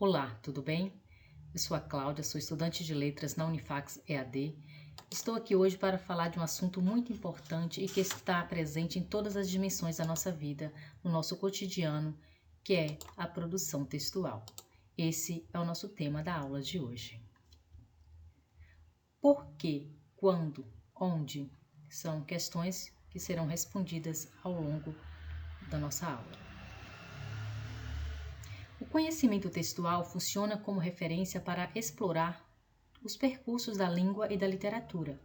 Olá, tudo bem? Eu sou a Cláudia, sou estudante de letras na Unifax EAD. Estou aqui hoje para falar de um assunto muito importante e que está presente em todas as dimensões da nossa vida, no nosso cotidiano, que é a produção textual. Esse é o nosso tema da aula de hoje. Por que, quando, onde são questões que serão respondidas ao longo da nossa aula. O conhecimento textual funciona como referência para explorar os percursos da língua e da literatura.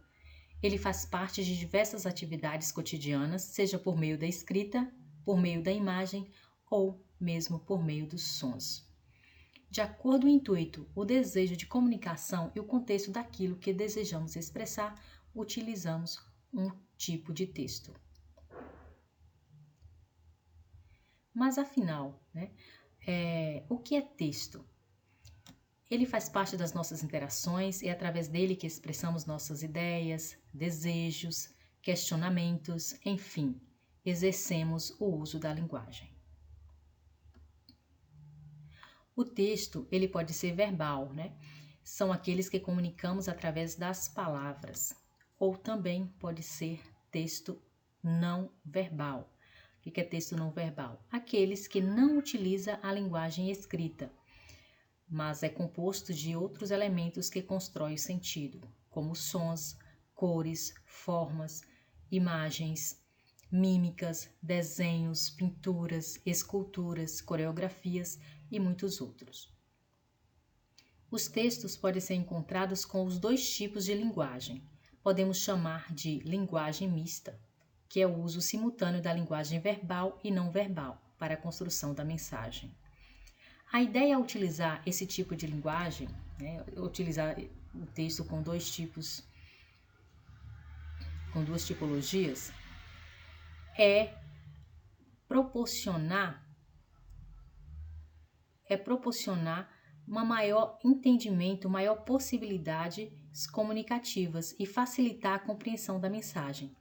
Ele faz parte de diversas atividades cotidianas, seja por meio da escrita, por meio da imagem ou mesmo por meio dos sons. De acordo com o intuito, o desejo de comunicação e o contexto daquilo que desejamos expressar, utilizamos um tipo de texto. Mas afinal, o que é texto? Ele faz parte das nossas interações e é através dele que expressamos nossas ideias, desejos, questionamentos, enfim, exercemos o uso da linguagem. O texto, ele pode ser verbal, São aqueles que comunicamos através das palavras, ou também pode ser texto não verbal. O que é texto não verbal? Aqueles que não utilizam a linguagem escrita, mas é composto de outros elementos que constroem o sentido, como sons, cores, formas, imagens, mímicas, desenhos, pinturas, esculturas, coreografias e muitos outros. Os textos podem ser encontrados com os dois tipos de linguagem. Podemos chamar de linguagem mista, que é o uso simultâneo da linguagem verbal e não verbal para a construção da mensagem. A ideia é utilizar esse tipo de linguagem, utilizar o texto com dois tipos, com duas tipologias, é proporcionar um maior entendimento, maior possibilidades comunicativas e facilitar a compreensão da mensagem.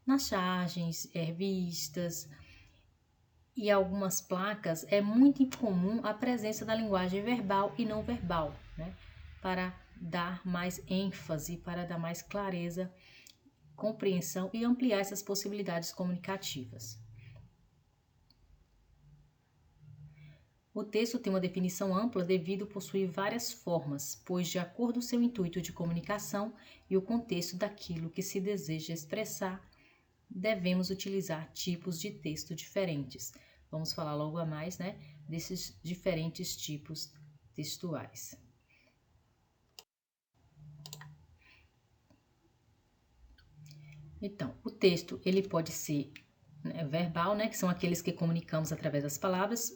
Nas charges, revistas e algumas placas é muito incomum a presença da linguagem verbal e não verbal, para dar mais ênfase, para dar mais clareza, compreensão e ampliar essas possibilidades comunicativas. O texto tem uma definição ampla devido possuir várias formas, pois de acordo com seu intuito de comunicação e o contexto daquilo que se deseja expressar, devemos utilizar tipos de texto diferentes. Vamos falar logo a mais, desses diferentes tipos textuais. Então, o texto, ele pode ser verbal, que são aqueles que comunicamos através das palavras,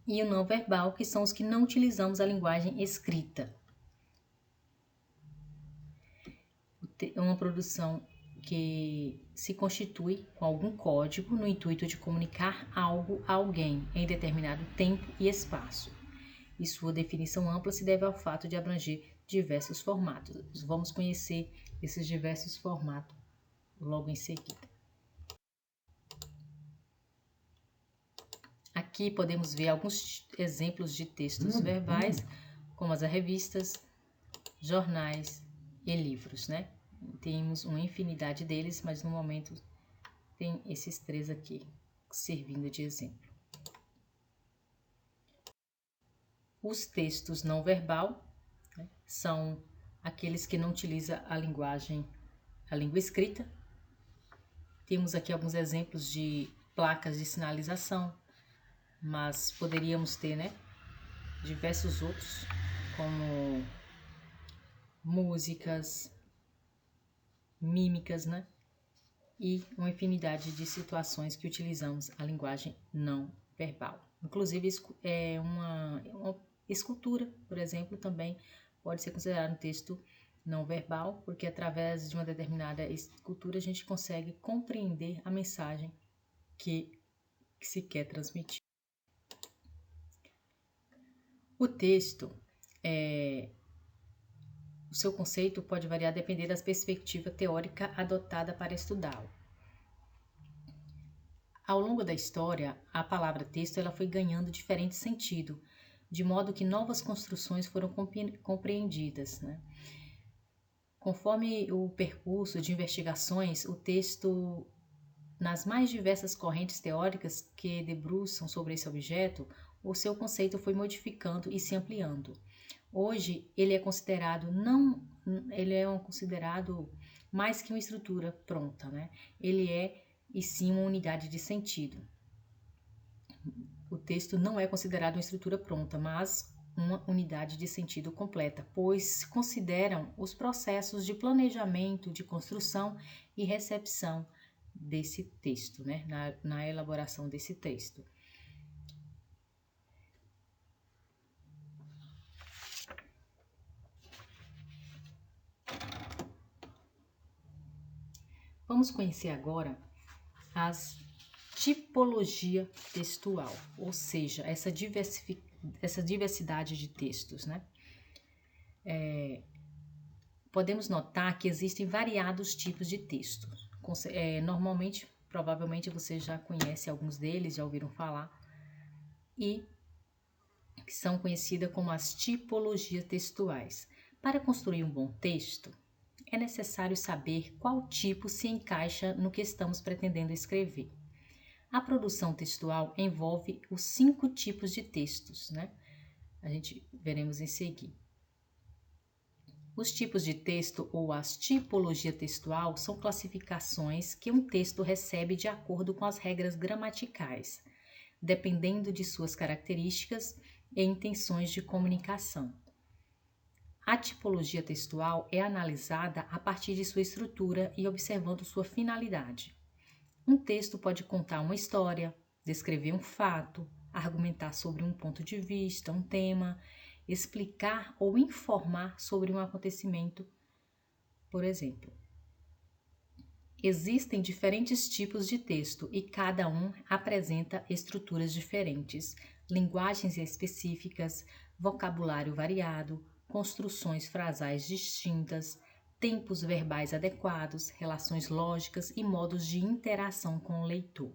e o não verbal, que são os que não utilizamos a linguagem escrita. É uma produção que se constitui com algum código no intuito de comunicar algo a alguém em determinado tempo e espaço. E sua definição ampla se deve ao fato de abranger diversos formatos. Vamos conhecer esses diversos formatos logo em seguida. Aqui podemos ver alguns exemplos de textos verbais, como as revistas, jornais e livros, Temos uma infinidade deles, mas no momento tem esses três aqui, servindo de exemplo. Os textos não verbal são aqueles que não utilizam a língua escrita. Temos aqui alguns exemplos de placas de sinalização, mas poderíamos ter, diversos outros, como músicas, mímicas, e uma infinidade de situações que utilizamos a linguagem não verbal. Inclusive, uma escultura, por exemplo, também pode ser considerado um texto não verbal, porque através de uma determinada escultura a gente consegue compreender a mensagem que se quer transmitir. O texto, o seu conceito pode variar dependendo da perspectiva teórica adotada para estudá-lo. Ao longo da história, a palavra texto ela foi ganhando diferente sentido, de modo que novas construções foram compreendidas, né? Conforme o percurso de investigações, o texto, nas mais diversas correntes teóricas que debruçam sobre esse objeto, o seu conceito foi modificando e se ampliando. Hoje, ele é considerado mais que uma estrutura pronta, né? Ele é, e sim, uma unidade de sentido. O texto não é considerado uma estrutura pronta, mas uma unidade de sentido completa, pois se consideram os processos de planejamento, de construção e recepção desse texto, né? Na elaboração desse texto. Vamos conhecer agora as tipologia textual, ou seja, essa diversidade de textos, né? Podemos notar que existem variados tipos de textos. Normalmente, provavelmente você já conhece alguns deles, já ouviram falar, e que são conhecidas como as tipologias textuais. Para construir um bom texto, é necessário saber qual tipo se encaixa no que estamos pretendendo escrever. A produção textual envolve os 5 tipos de textos, né? A gente veremos em seguida. Os tipos de texto ou as tipologia textual são classificações que um texto recebe de acordo com as regras gramaticais, dependendo de suas características e intenções de comunicação. A tipologia textual é analisada a partir de sua estrutura e observando sua finalidade. Um texto pode contar uma história, descrever um fato, argumentar sobre um ponto de vista, um tema, explicar ou informar sobre um acontecimento, por exemplo. Existem diferentes tipos de texto e cada um apresenta estruturas diferentes, linguagens específicas, vocabulário variado, construções frasais distintas, tempos verbais adequados, relações lógicas e modos de interação com o leitor.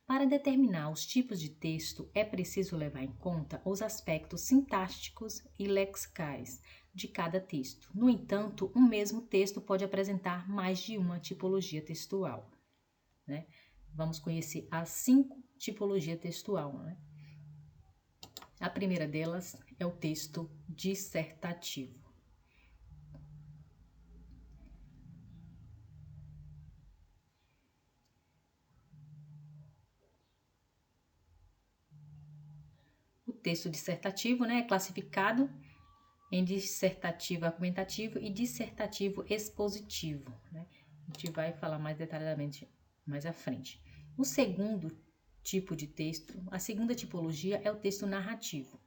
Para determinar os tipos de texto, é preciso levar em conta os aspectos sintáticos e lexicais de cada texto. No entanto, um mesmo texto pode apresentar mais de uma tipologia textual, né? Vamos conhecer as 5 tipologias textual, né? A primeira delas é o texto dissertativo. O texto dissertativo, né, é classificado em dissertativo argumentativo e dissertativo expositivo, né? A gente vai falar mais detalhadamente mais à frente. O segundo tipo de texto, a segunda tipologia é o texto narrativo.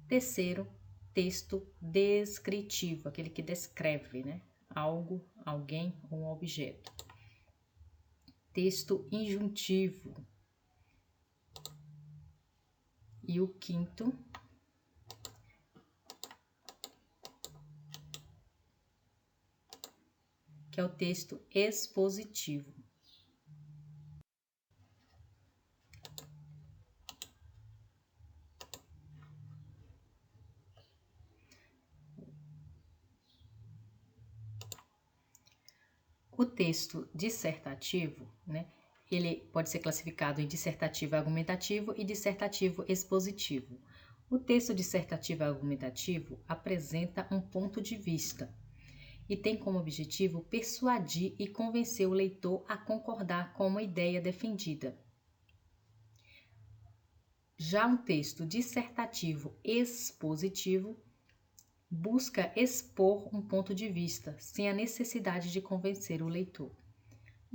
Terceiro, texto descritivo, aquele que descreve, né, algo, alguém ou um objeto. Texto injuntivo. E o quinto, que é o texto expositivo. O texto dissertativo, né, ele pode ser classificado em dissertativo argumentativo e dissertativo expositivo. O texto dissertativo argumentativo apresenta um ponto de vista e tem como objetivo persuadir e convencer o leitor a concordar com uma ideia defendida. Já um texto dissertativo expositivo busca expor um ponto de vista, sem a necessidade de convencer o leitor.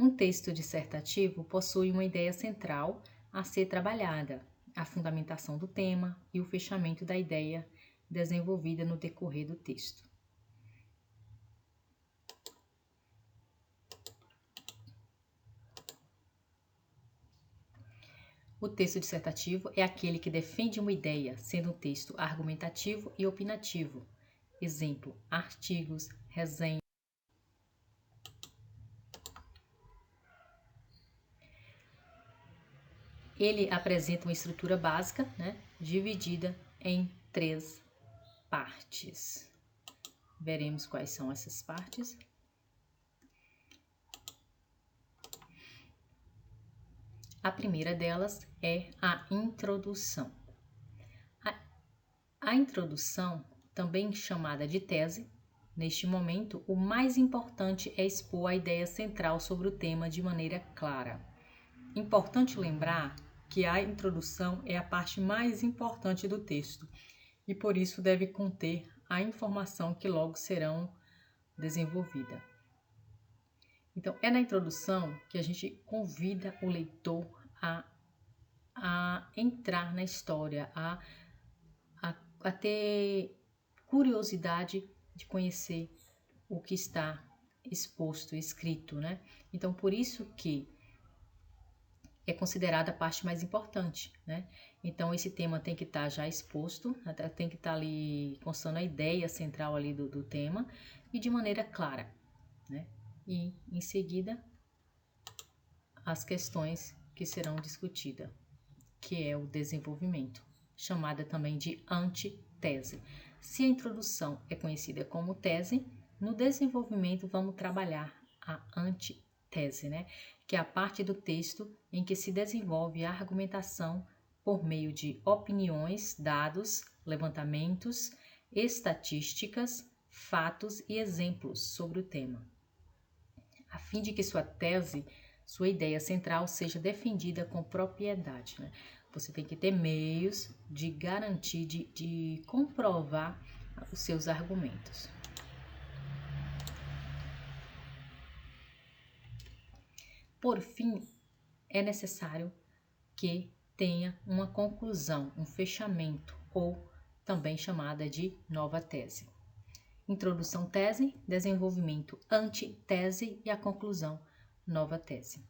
Um texto dissertativo possui uma ideia central a ser trabalhada, a fundamentação do tema e o fechamento da ideia desenvolvida no decorrer do texto. O texto dissertativo é aquele que defende uma ideia, sendo um texto argumentativo e opinativo. Exemplo, artigos, resenhas. Ele apresenta uma estrutura básica, né, dividida em 3 partes. Veremos quais são essas partes. A primeira delas é a introdução. A introdução, também chamada de tese, neste momento, o mais importante é expor a ideia central sobre o tema de maneira clara. Importante lembrar que a introdução é a parte mais importante do texto e por isso deve conter a informação que logo serão desenvolvida. Então, é na introdução que a gente convida o leitor a entrar na história, a ter curiosidade de conhecer o que está exposto, escrito, né? Então, por isso que é considerada a parte mais importante, né? Então, esse tema tem que estar já exposto, tem que estar ali constando a ideia central ali do tema e de maneira clara, né? E, em seguida, as questões que serão discutidas, que é o desenvolvimento, chamada também de antitese. Se a introdução é conhecida como tese, no desenvolvimento vamos trabalhar a antitese, né? Que é a parte do texto em que se desenvolve a argumentação por meio de opiniões, dados, levantamentos, estatísticas, fatos e exemplos sobre o tema, a fim de que sua tese, sua ideia central seja defendida com propriedade, né? Você tem que ter meios de garantir, de comprovar os seus argumentos. Por fim, é necessário que tenha uma conclusão, um fechamento, ou também chamada de nova tese. Introdução tese, desenvolvimento antitese e a conclusão nova tese.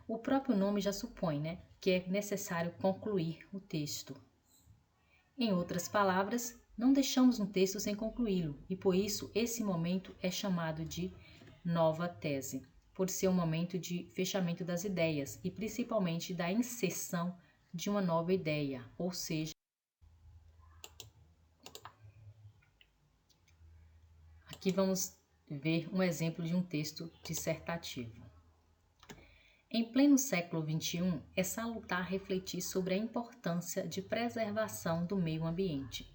O próprio nome já supõe, né, que é necessário concluir o texto. Em outras palavras, não deixamos um texto sem concluí-lo, e por isso esse momento é chamado de nova tese, por ser um momento de fechamento das ideias e principalmente da inserção de uma nova ideia, ou seja, aqui vamos ver um exemplo de um texto dissertativo. Em pleno século XXI, é salutar refletir sobre a importância de preservação do meio ambiente,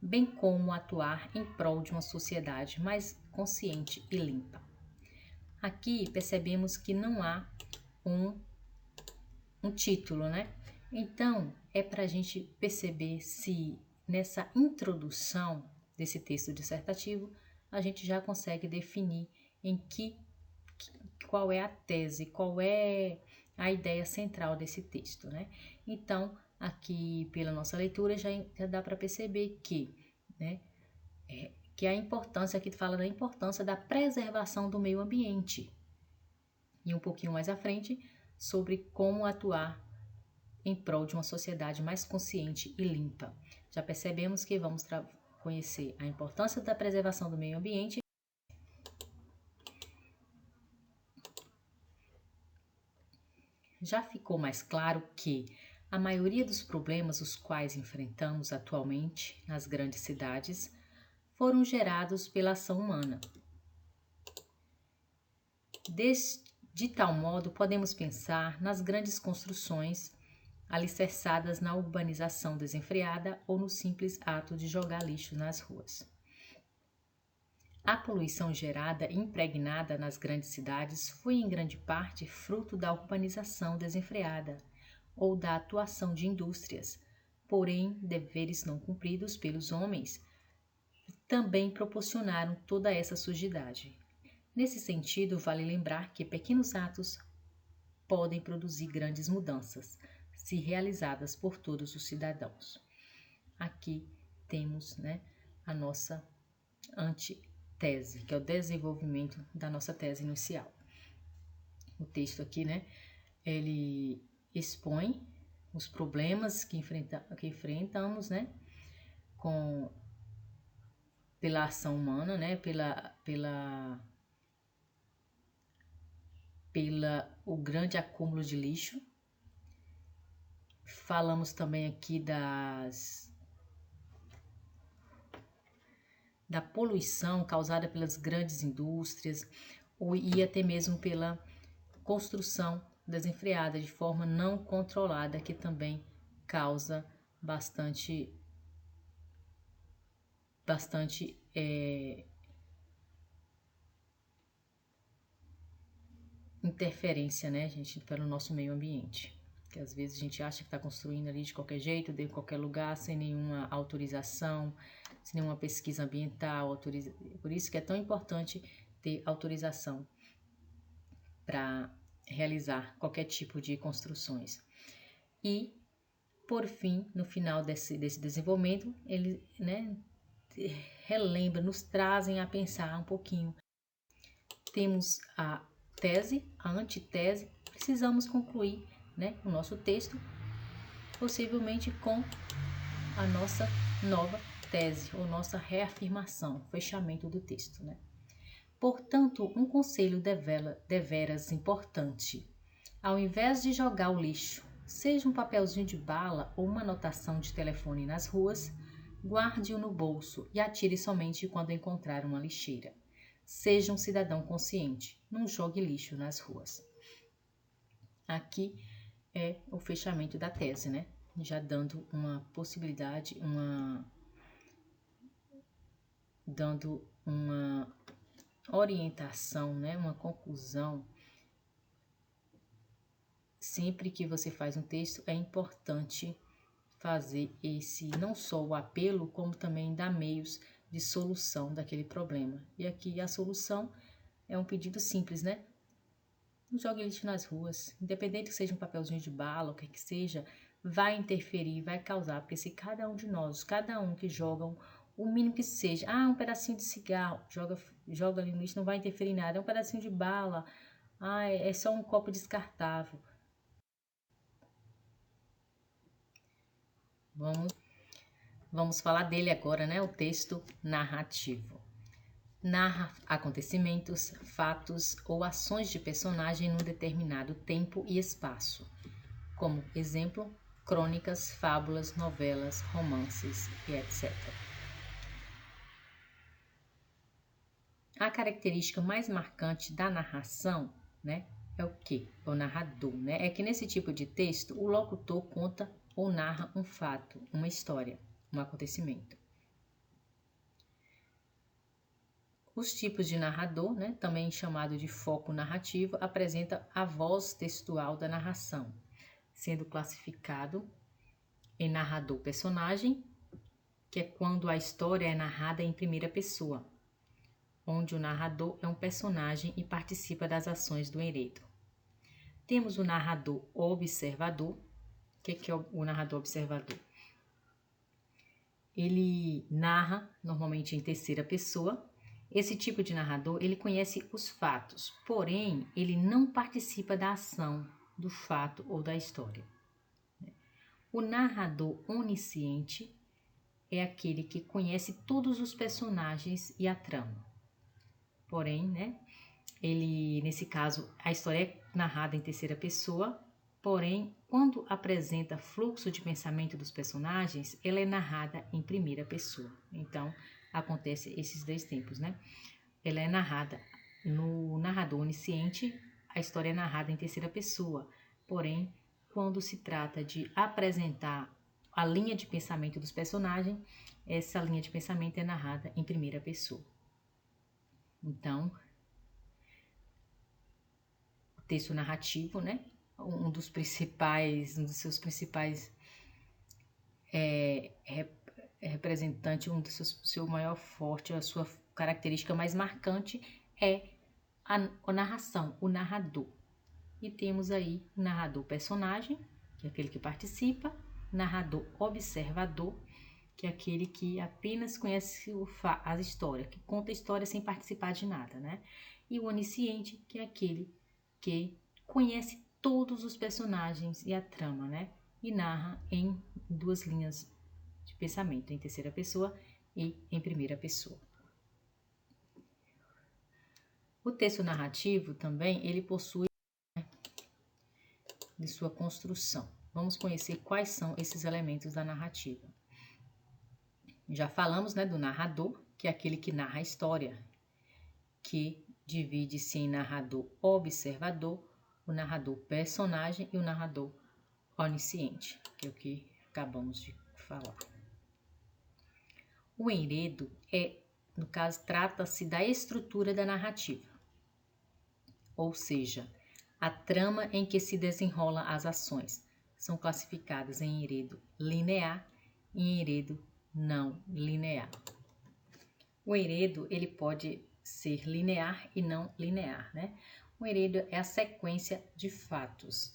bem como atuar em prol de uma sociedade mais consciente e limpa. Aqui percebemos que não há um título, né? Então, é para a gente perceber se nessa introdução desse texto dissertativo a gente já consegue definir qual é a tese, qual é a ideia central desse texto, né? Então, aqui pela nossa leitura já dá para perceber que, né, que a importância, aqui fala da importância da preservação do meio ambiente. E um pouquinho mais à frente, sobre como atuar em prol de uma sociedade mais consciente e limpa. Já percebemos que vamos conhecer a importância da preservação do meio ambiente. Já ficou mais claro que a maioria dos problemas os quais enfrentamos atualmente nas grandes cidades foram gerados pela ação humana. De tal modo, podemos pensar nas grandes construções alicerçadas na urbanização desenfreada ou no simples ato de jogar lixo nas ruas. A poluição gerada e impregnada nas grandes cidades foi em grande parte fruto da urbanização desenfreada ou da atuação de indústrias, porém deveres não cumpridos pelos homens também proporcionaram toda essa sujidade. Nesse sentido, vale lembrar que pequenos atos podem produzir grandes mudanças, se realizadas por todos os cidadãos. Aqui temos, né, a nossa antitese, que é o desenvolvimento da nossa tese inicial. O texto aqui, né, ele expõe os problemas que enfrentamos, né, pela ação humana, né, pela o grande acúmulo de lixo Falamos também aqui da poluição causada pelas grandes indústrias e até mesmo pela construção desenfreada de forma não controlada, que também causa bastante interferência, né, gente, para o nosso meio ambiente. Que às vezes a gente acha que está construindo ali de qualquer jeito, de qualquer lugar, sem nenhuma autorização, sem nenhuma pesquisa ambiental. Por isso que é tão importante ter autorização para realizar qualquer tipo de construções. E, por fim, no final desse desenvolvimento, ele, né, relembra, nos trazem a pensar um pouquinho. Temos a tese, a antitese, precisamos concluir, né, o nosso texto, possivelmente com a nossa nova tese, ou nossa reafirmação, fechamento do texto, né? Portanto, um conselho deveras importante. Ao invés de jogar o lixo, seja um papelzinho de bala ou uma anotação de telefone nas ruas, guarde-o no bolso e atire somente quando encontrar uma lixeira. Seja um cidadão consciente, não jogue lixo nas ruas. Aqui é o fechamento da tese, né? Já dando uma possibilidade, dando uma orientação, né? Uma conclusão. Sempre que você faz um texto, é importante fazer esse, não só o apelo, como também dar meios de solução daquele problema. E aqui a solução é um pedido simples, né? Não jogue lixo nas ruas, independente que seja um papelzinho de bala, o que seja, vai interferir, vai causar, porque se cada um de nós, cada um que joga o mínimo que seja, um pedacinho de cigarro, joga ali no lixo, não vai interferir em nada, é um pedacinho de bala, é só um copo descartável. Vamos falar dele agora, né? O texto narrativo. Narra acontecimentos, fatos ou ações de personagem num determinado tempo e espaço. Como exemplo, crônicas, fábulas, novelas, romances e etc. A característica mais marcante da narração, né, é o quê? É o narrador, né? É que nesse tipo de texto, o locutor conta ou narra um fato, uma história, um acontecimento. Os tipos de narrador, né, também chamado de foco narrativo, apresenta a voz textual da narração, sendo classificado em narrador-personagem, que é quando a história é narrada em primeira pessoa, onde o narrador é um personagem e participa das ações do enredo. Temos o narrador observador. O que é o narrador observador? Ele narra normalmente em terceira pessoa. Esse tipo de narrador, ele conhece os fatos, porém, ele não participa da ação, do fato ou da história. O narrador onisciente é aquele que conhece todos os personagens e a trama. Porém, né, nesse caso, a história é narrada em terceira pessoa, porém, quando apresenta fluxo de pensamento dos personagens, ela é narrada em primeira pessoa. Então, acontece esses dois tempos, né? Ela é narrada no narrador onisciente, a história é narrada em terceira pessoa, porém, quando se trata de apresentar a linha de pensamento dos personagens, essa linha de pensamento é narrada em primeira pessoa. Então, o texto narrativo, né? Um dos seus principais representante, seu maior forte, a sua característica mais marcante é a narração, o narrador. E temos aí o narrador personagem, que é aquele que participa, narrador observador, que é aquele que apenas conhece as histórias, que conta a história sem participar de nada, né? E o onisciente, que é aquele que conhece todos os personagens e a trama, né? E narra em duas linhas de pensamento, em terceira pessoa e em primeira pessoa. O texto narrativo também, ele possui, né, de sua construção. vamos conhecer quais são esses elementos da narrativa. Já falamos, né, do narrador, que é aquele que narra a história, que divide-se em narrador observador, o narrador personagem e o narrador onisciente, que é o que acabamos de falar. O enredo no caso, trata-se da estrutura da narrativa, ou seja, a trama em que se desenrolam as ações. São classificadas em enredo linear e em enredo não linear. O enredo, ele pode ser linear e não linear, né? O enredo é a sequência de fatos,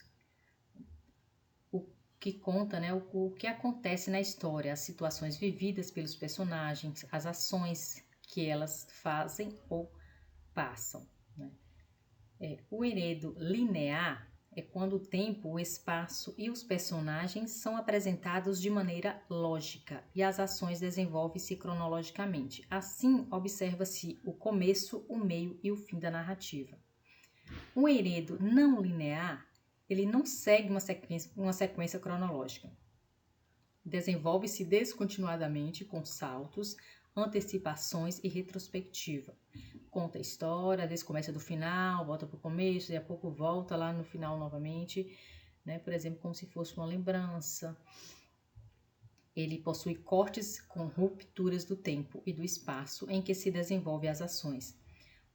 o que conta, né, o que acontece na história, as situações vividas pelos personagens, as ações que elas fazem ou passam, né? O enredo linear é quando o tempo, o espaço e os personagens são apresentados de maneira lógica e as ações desenvolvem-se cronologicamente. Assim, observa-se o começo, o meio e o fim da narrativa. O enredo não linear, ele não segue uma sequência cronológica. Desenvolve-se descontinuadamente com saltos, antecipações e retrospectiva. Conta a história, às vezes começa do final, volta para o começo, daqui a pouco volta lá no final novamente, né? Por exemplo, como se fosse uma lembrança. Ele possui cortes com rupturas do tempo e do espaço em que se desenvolvem as ações.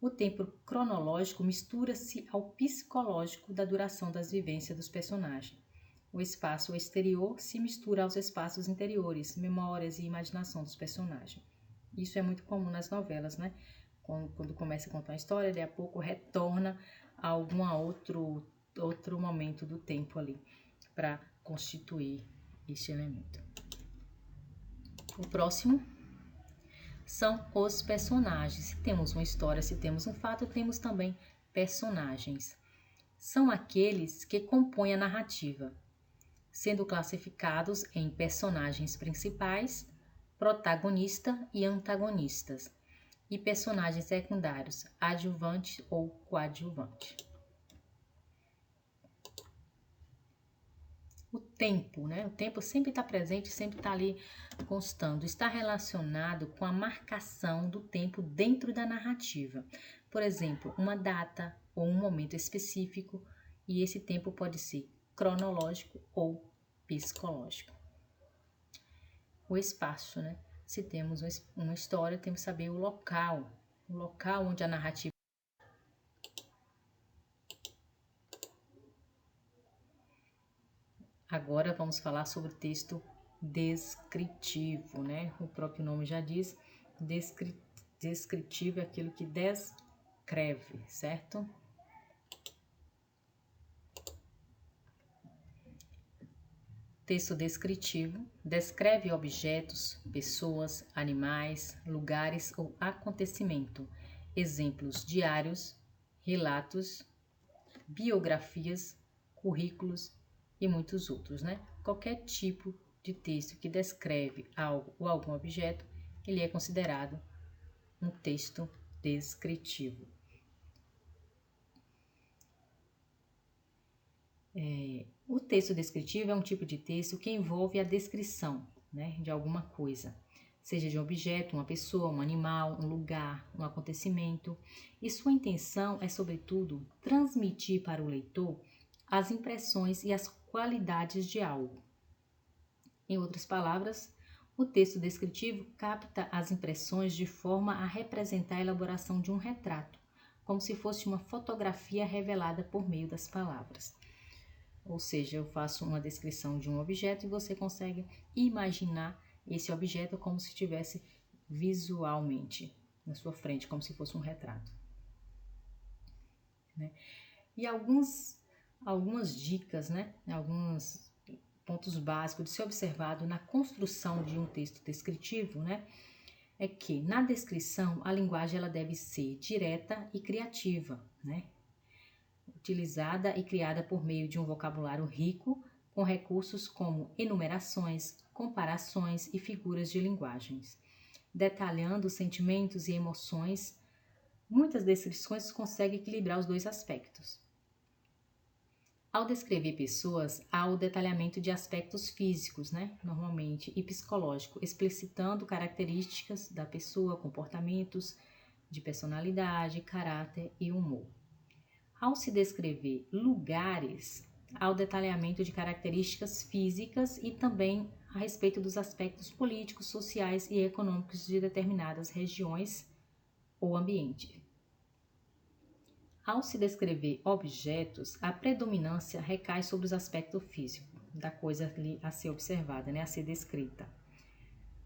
O tempo cronológico mistura-se ao psicológico da duração das vivências dos personagens. O espaço exterior se mistura aos espaços interiores, memórias e imaginação dos personagens. Isso é muito comum nas novelas, né? Quando começa a contar a história, daqui a pouco retorna a algum outro momento do tempo ali para constituir este elemento. O próximo são os personagens. Se temos uma história, se temos um fato, temos também personagens. São aqueles que compõem a narrativa, sendo classificados em personagens principais, protagonista e antagonistas, e personagens secundários, adjuvante ou coadjuvante. O tempo, né? O tempo sempre está presente, sempre está ali constando. Está relacionado com a marcação do tempo dentro da narrativa. Por exemplo, uma data ou um momento específico, e esse tempo pode ser cronológico ou psicológico. O espaço, né? Se temos uma história, temos que saber o local onde a narrativa. Agora vamos falar sobre o texto descritivo, né? O próprio nome já diz, descritivo é aquilo que descreve, certo? Texto descritivo descreve objetos, pessoas, animais, lugares ou acontecimento. Exemplos: diários, relatos, biografias, currículos e muitos outros, né? Qualquer tipo de texto que descreve algo ou algum objeto, ele é considerado um texto descritivo. O texto descritivo é um tipo de texto que envolve a descrição, né, de alguma coisa, seja de um objeto, uma pessoa, um animal, um lugar, um acontecimento, e sua intenção é, sobretudo, transmitir para o leitor as impressões e as qualidades de algo. Em outras palavras, o texto descritivo capta as impressões de forma a representar a elaboração de um retrato, como se fosse uma fotografia revelada por meio das palavras. Ou seja, eu faço uma descrição de um objeto e você consegue imaginar esse objeto como se estivesse visualmente na sua frente, como se fosse um retrato, né? E algumas dicas, né? Alguns pontos básicos de ser observado na construção de um texto descritivo, né? É que na descrição a linguagem ela deve ser direta e criativa, né? Utilizada e criada por meio de um vocabulário rico, com recursos como enumerações, comparações e figuras de linguagens. Detalhando sentimentos e emoções, muitas descrições conseguem equilibrar os dois aspectos. Ao descrever pessoas, há o detalhamento de aspectos físicos, né, normalmente, e psicológico, explicitando características da pessoa, comportamentos de personalidade, caráter e humor. Ao se descrever lugares, há o detalhamento de características físicas e também a respeito dos aspectos políticos, sociais e econômicos de determinadas regiões ou ambiente. Ao se descrever objetos, a predominância recai sobre os aspectos físicos da coisa ali a ser observada, né, a ser descrita.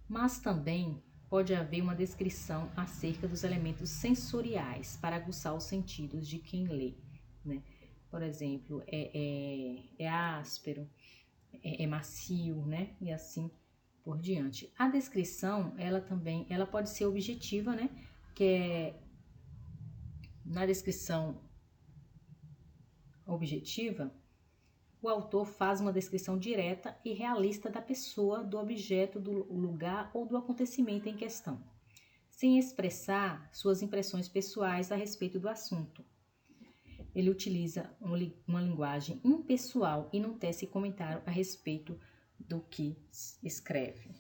Mas também pode haver uma descrição acerca dos elementos sensoriais para aguçar os sentidos de quem lê, né? Por exemplo, é áspero, é macio, né? E assim por diante. A descrição, ela pode ser objetiva, né? Que é na descrição objetiva, o autor faz uma descrição direta e realista da pessoa, do objeto, do lugar ou do acontecimento em questão, sem expressar suas impressões pessoais a respeito do assunto. Ele utiliza uma linguagem impessoal e não tece comentário a respeito do que escreve.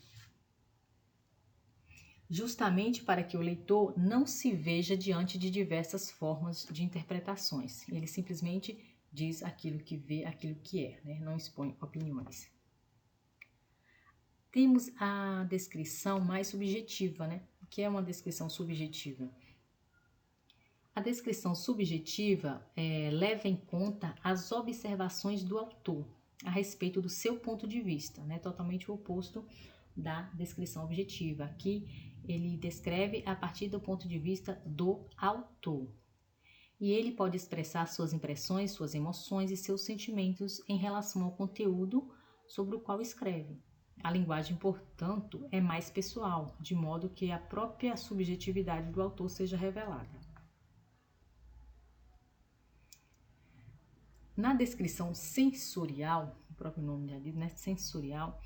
Justamente para que o leitor não se veja diante de diversas formas de interpretações. Ele simplesmente diz aquilo que vê, aquilo que é, né? Não expõe opiniões. Temos a descrição mais subjetiva, né? O que é uma descrição subjetiva? A descrição subjetiva leva em conta as observações do autor a respeito do seu ponto de vista, né? Totalmente o oposto da descrição objetiva. Aqui ele descreve a partir do ponto de vista do autor. E ele pode expressar suas impressões, suas emoções e seus sentimentos em relação ao conteúdo sobre o qual escreve. A linguagem, portanto, é mais pessoal, de modo que a própria subjetividade do autor seja revelada. Na descrição sensorial, o próprio nome já diz, né? Sensorial,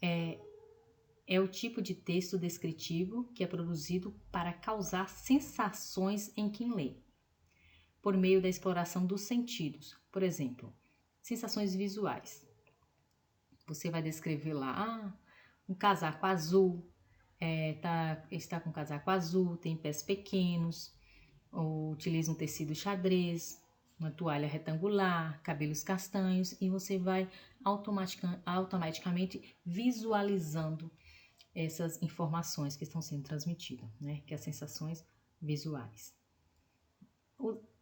é o tipo de texto descritivo que é produzido para causar sensações em quem lê, por meio da exploração dos sentidos. Por exemplo, sensações visuais. Você vai descrever lá, um casaco azul, está com um casaco azul, tem pés pequenos, ou utiliza um tecido xadrez, uma toalha retangular, cabelos castanhos, e você vai automaticamente visualizando essas informações que estão sendo transmitidas, né? Que é as sensações visuais.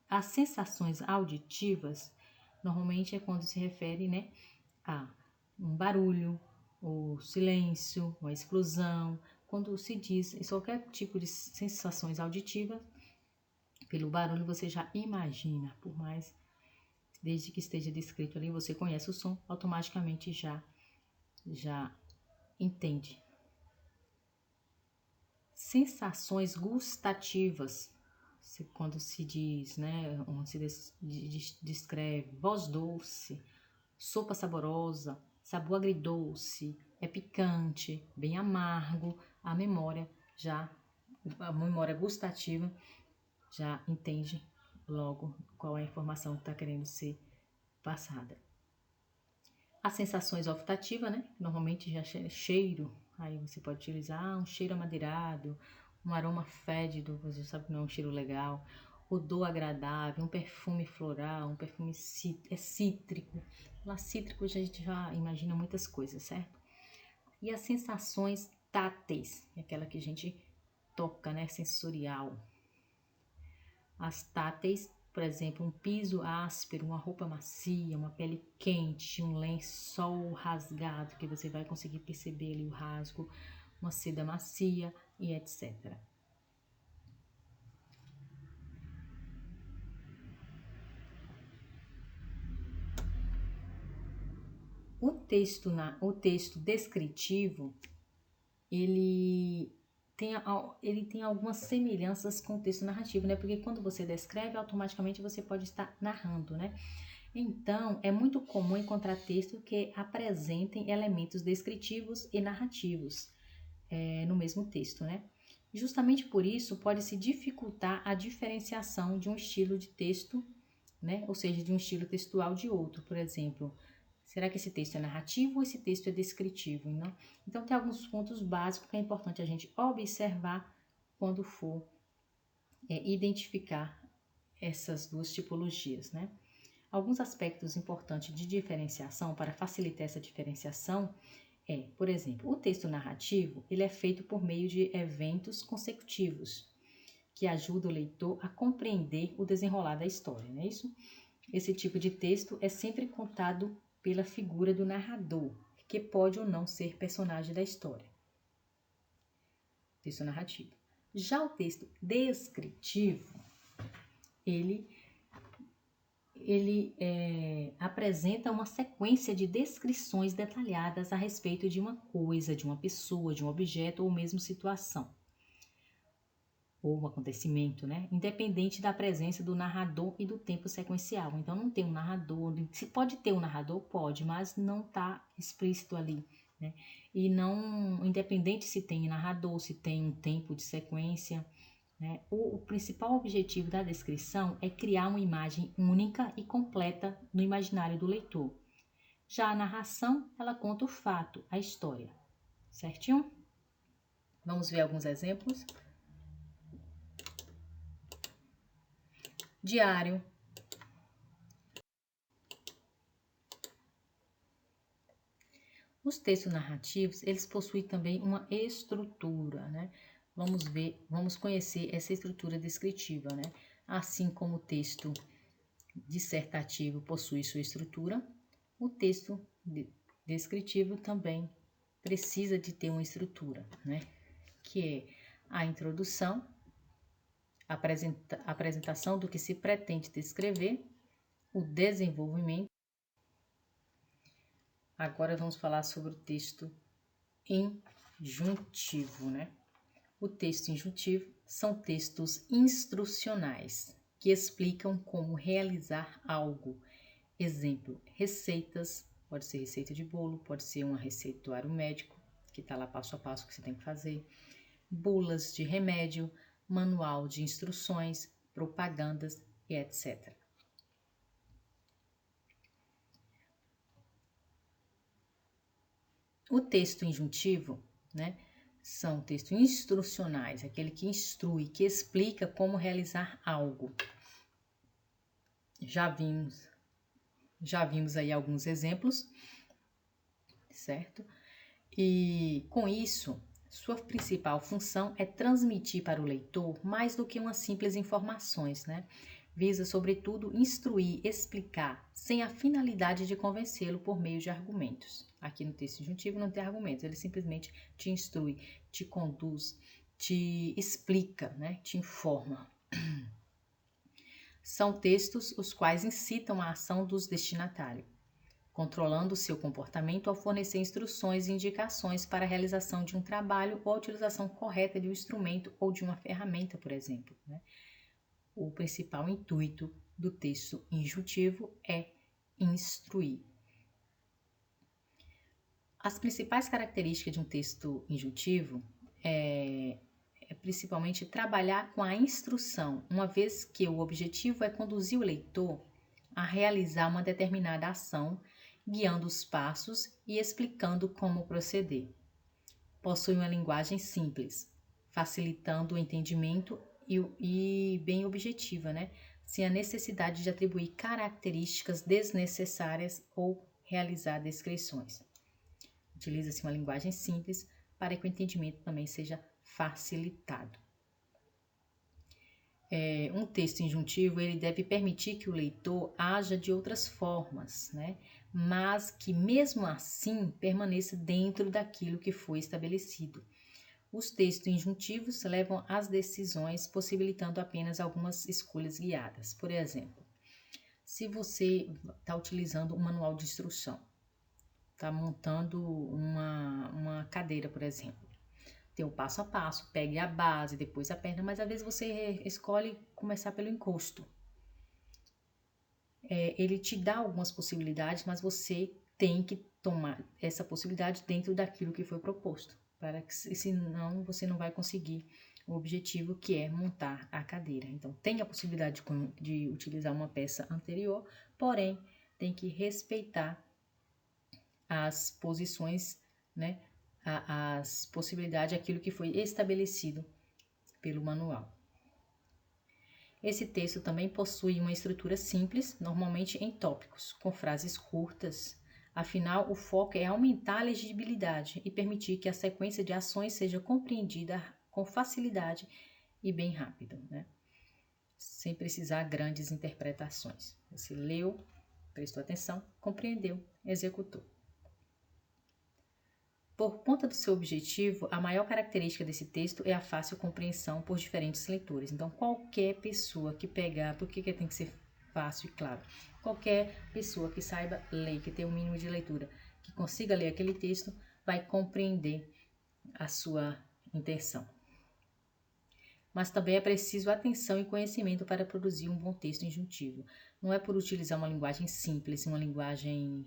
As sensações auditivas, normalmente é quando se refere, né, a um barulho, ou silêncio, uma explosão. Quando se diz qualquer tipo de sensações auditivas, pelo barulho você já imagina, por mais, desde que esteja descrito ali, você conhece o som, automaticamente já entende. Sensações gustativas, quando se diz, né, onde se descreve voz doce, sopa saborosa, sabor agridoce, é picante, bem amargo, a memória gustativa já entende logo qual é a informação que está querendo ser passada. As sensações olfativas, né? Normalmente já cheiro, aí você pode utilizar um cheiro amadeirado, um aroma fédido, você sabe que não é um cheiro legal, odor agradável, um perfume floral, um perfume cítrico. Lá cítrico a gente já imagina muitas coisas, certo? E as sensações táteis, aquela que a gente toca, né? Sensorial. As táteis, por exemplo, um piso áspero, uma roupa macia, uma pele quente, um lençol rasgado, que você vai conseguir perceber ali o rasgo, uma seda macia e etc. O texto descritivo, ele tem algumas semelhanças com o texto narrativo, né? Porque quando você descreve, automaticamente você pode estar narrando, né? Então, é muito comum encontrar textos que apresentem elementos descritivos e narrativos no mesmo texto, né? Justamente por isso, pode-se dificultar a diferenciação de um estilo de texto né? Ou seja, de um estilo textual de outro. Por exemplo, será que esse texto é narrativo ou esse texto é descritivo? Não? Então, tem alguns pontos básicos que é importante a gente observar quando for identificar essas duas tipologias, né? Alguns aspectos importantes de diferenciação para facilitar essa diferenciação por exemplo, o texto narrativo ele é feito por meio de eventos consecutivos que ajudam o leitor a compreender o desenrolar da história, não é isso? Esse tipo de texto é sempre contado pela figura do narrador, que pode ou não ser personagem da história. Texto narrativo. Já o texto descritivo, ele apresenta uma sequência de descrições detalhadas a respeito de uma coisa, de uma pessoa, de um objeto ou mesmo situação, ou um acontecimento, né? Independente da presença do narrador e do tempo sequencial. Então, não tem um narrador, se pode ter um narrador, pode, mas não está explícito ali, né? E não, independente se tem narrador, se tem um tempo de sequência, né? O principal objetivo da descrição é criar uma imagem única e completa no imaginário do leitor. Já a narração, ela conta o fato, a história. Certinho? Vamos ver alguns exemplos. Diário. Os textos narrativos, eles possuem também uma estrutura, né? Vamos conhecer essa estrutura descritiva, né? Assim como o texto dissertativo possui sua estrutura, o texto descritivo também precisa de ter uma estrutura, né? Que é a introdução, a apresentação do que se pretende descrever, o desenvolvimento. Agora vamos falar sobre o texto injuntivo, né? O texto injuntivo são textos instrucionais que explicam como realizar algo. Exemplo, receitas, pode ser receita de bolo, pode ser uma receituário médico, que está lá passo a passo que você tem que fazer, bulas de remédio, manual de instruções, propagandas e etc. O texto injuntivo, né, são textos instrucionais, aquele que instrui, que explica como realizar algo. Já vimos aí alguns exemplos, certo? E com isso, sua principal função é transmitir para o leitor mais do que umas simples informações, né? Visa, sobretudo, instruir, explicar, sem a finalidade de convencê-lo por meio de argumentos. Aqui no texto injuntivo não tem argumentos, ele simplesmente te instrui, te conduz, te explica, né? Te informa. São textos os quais incitam a ação dos destinatários, controlando seu comportamento ao fornecer instruções e indicações para a realização de um trabalho ou a utilização correta de um instrumento ou de uma ferramenta, por exemplo, né? O principal intuito do texto injuntivo é instruir. As principais características de um texto injuntivo é principalmente trabalhar com a instrução, uma vez que o objetivo é conduzir o leitor a realizar uma determinada ação, guiando os passos e explicando como proceder. Possui uma linguagem simples, facilitando o entendimento e bem objetiva, né? Sem a necessidade de atribuir características desnecessárias ou realizar descrições. Utiliza-se uma linguagem simples para que o entendimento também seja facilitado. Um texto injuntivo ele deve permitir que o leitor haja de outras formas, né? Mas que mesmo assim permaneça dentro daquilo que foi estabelecido. Os textos injuntivos levam às decisões, possibilitando apenas algumas escolhas guiadas. Por exemplo, se você está utilizando um manual de instrução, está montando uma cadeira, por exemplo, tem o passo a passo, pegue a base, depois a perna, mas às vezes você escolhe começar pelo encosto. Ele te dá algumas possibilidades, mas você tem que tomar essa possibilidade dentro daquilo que foi proposto, para que senão você não vai conseguir o objetivo, que é montar a cadeira. Então, tem a possibilidade de utilizar uma peça anterior, porém, tem que respeitar as posições, né, as possibilidades, aquilo que foi estabelecido pelo manual. Esse texto também possui uma estrutura simples, normalmente em tópicos, com frases curtas. Afinal, o foco é aumentar a legibilidade e permitir que a sequência de ações seja compreendida com facilidade e bem rápido, né? Sem precisar grandes interpretações. Você leu, prestou atenção, compreendeu, executou. Por conta do seu objetivo, a maior característica desse texto é a fácil compreensão por diferentes leitores. Então, qualquer pessoa que pegar, por que tem que ser fácil e claro? Qualquer pessoa que saiba ler, que tenha um mínimo de leitura, que consiga ler aquele texto, vai compreender a sua intenção. Mas também é preciso atenção e conhecimento para produzir um bom texto injuntivo. Não é por utilizar uma linguagem simples, uma linguagem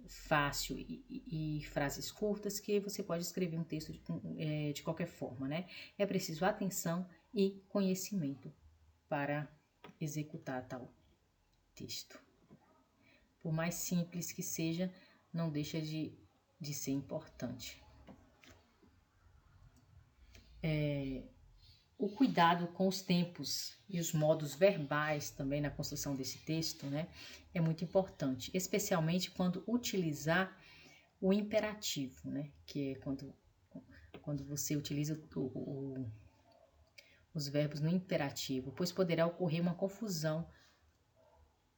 fácil e frases curtas que você pode escrever um texto de qualquer forma, né? É preciso atenção e conhecimento para executar tal texto. Por mais simples que seja, não deixa de ser importante. O cuidado com os tempos e os modos verbais também na construção desse texto, né, é muito importante, especialmente quando utilizar o imperativo, né, que é quando você utiliza os verbos no imperativo, pois poderá ocorrer uma confusão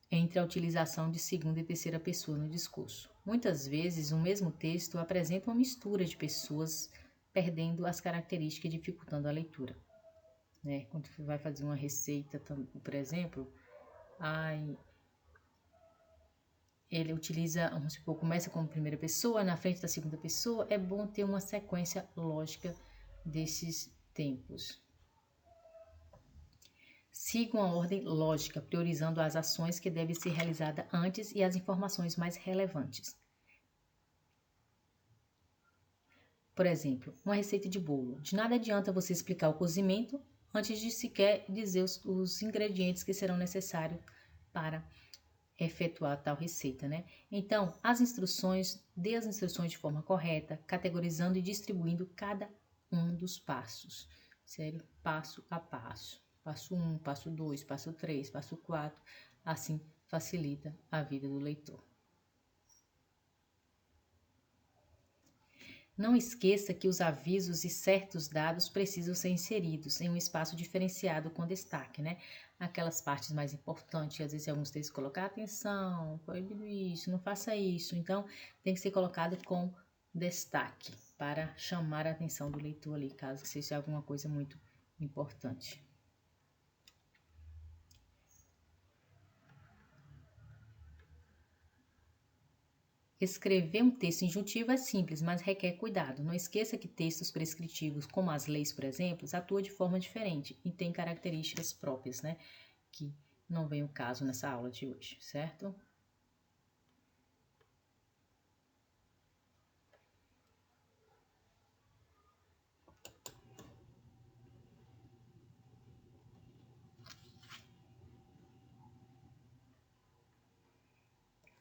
entre a utilização de segunda e terceira pessoa no discurso. Muitas vezes, o mesmo texto apresenta uma mistura de pessoas, perdendo as características e dificultando a leitura. Né? Quando você vai fazer uma receita, por exemplo, ele utiliza, vamos supor, começa como primeira pessoa, na frente da segunda pessoa, é bom ter uma sequência lógica desses tempos. Sigam a ordem lógica, priorizando as ações que devem ser realizadas antes e as informações mais relevantes. Por exemplo, uma receita de bolo. De nada adianta você explicar o cozimento antes de sequer dizer os ingredientes que serão necessários para efetuar tal receita, né? Então, dê as instruções de forma correta, categorizando e distribuindo cada um dos passos, sério? Passo a passo. Passo 1, passo 2, passo 3, passo 4, assim facilita a vida do leitor. Não esqueça que os avisos e certos dados precisam ser inseridos em um espaço diferenciado com destaque, né? Aquelas partes mais importantes, às vezes alguns textos colocar atenção, proibido isso, não faça isso. Então, tem que ser colocado com destaque para chamar a atenção do leitor ali, caso seja alguma coisa muito importante. Escrever um texto injuntivo é simples, mas requer cuidado. Não esqueça que textos prescritivos, como as leis, por exemplo, atuam de forma diferente e têm características próprias, né? Que não vem o caso nessa aula de hoje, certo?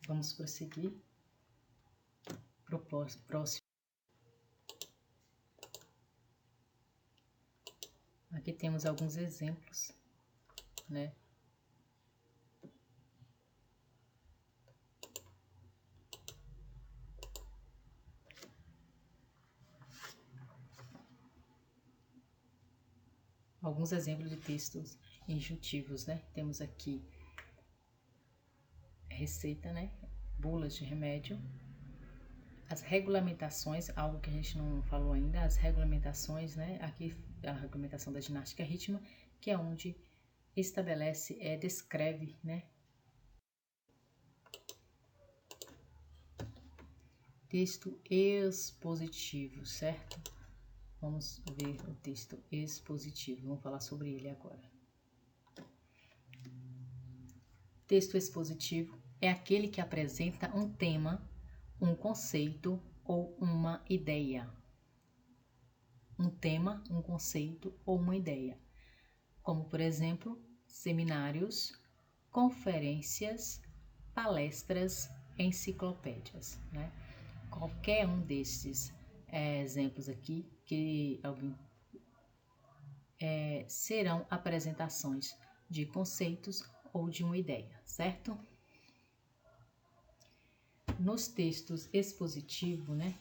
Vamos prosseguir para o próximo. Aqui temos alguns exemplos, né? Alguns exemplos de textos injuntivos, né? Temos aqui receita, né? Bulas de remédio. As regulamentações, algo que a gente não falou ainda, as regulamentações, né? Aqui a regulamentação da ginástica rítmica, que é onde estabelece, descreve, né? Texto expositivo, certo? Vamos ver o texto expositivo, vamos falar sobre ele agora. Texto expositivo é aquele que apresenta um tema, um conceito ou uma ideia. um tema, um conceito ou uma ideia, como, por exemplo, seminários, conferências, palestras, enciclopédias, né? Qualquer um desses exemplos aqui que alguém serão apresentações de conceitos ou de uma ideia, certo? Nos textos expositivos, né,